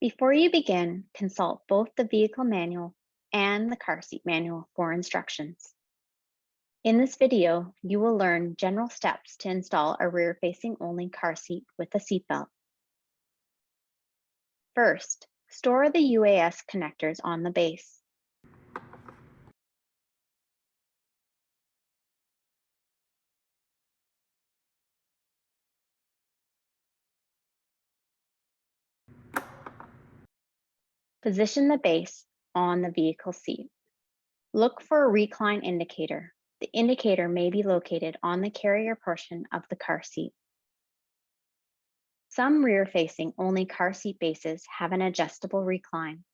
Before you begin, consult both the vehicle manual and the car seat manual for instructions. In this video, you will learn general steps to install a rear-facing only car seat with a seatbelt. First, store the UAS connectors on the base. Position the base on the vehicle seat. Look for a recline indicator. The indicator may be located on the carrier portion of the car seat. Some rear-facing only car seat bases have an adjustable recline.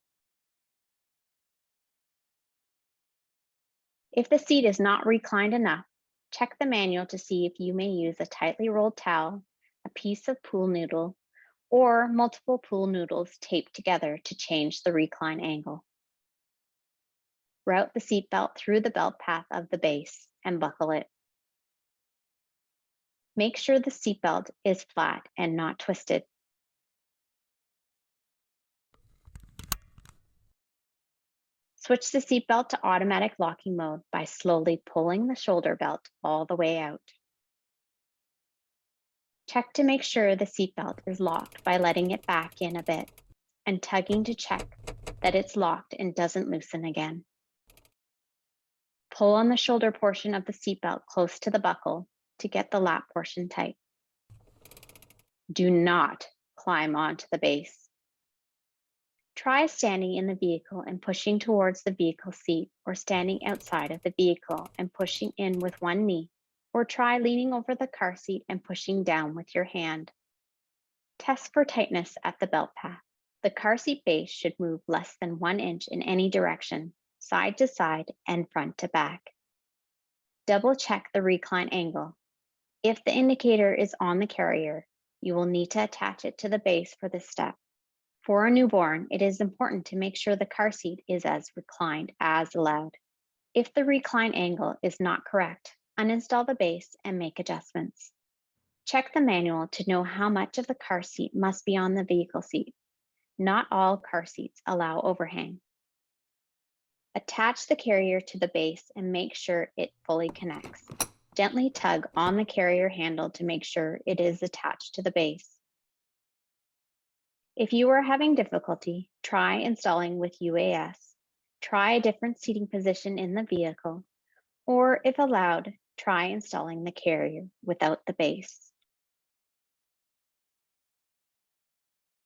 If the seat is not reclined enough, check the manual to see if you may use a tightly rolled towel, a piece of pool noodle, or multiple pool noodles taped together to change the recline angle. Route the seatbelt through the belt path of the base and buckle it. Make sure the seatbelt is flat and not twisted. Switch the seatbelt to automatic locking mode by slowly pulling the shoulder belt all the way out. Check to make sure the seatbelt is locked by letting it back in a bit and tugging to check that it's locked and doesn't loosen again. Pull on the shoulder portion of the seatbelt close to the buckle to get the lap portion tight. Do not climb onto the base. Try standing in the vehicle and pushing towards the vehicle seat, or standing outside of the vehicle and pushing in with one knee, or try leaning over the car seat and pushing down with your hand. Test for tightness at the belt path. The car seat base should move less than 1 inch in any direction, side to side and front to back. Double check the recline angle. If the indicator is on the carrier, you will need to attach it to the base for this step. For a newborn, it is important to make sure the car seat is as reclined as allowed. If the recline angle is not correct, uninstall the base and make adjustments. Check the manual to know how much of the car seat must be on the vehicle seat. Not all car seats allow overhang. Attach the carrier to the base and make sure it fully connects. Gently tug on the carrier handle to make sure it is attached to the base. If you are having difficulty, try installing with UAS. Try a different seating position in the vehicle, or if allowed, try installing the carrier without the base.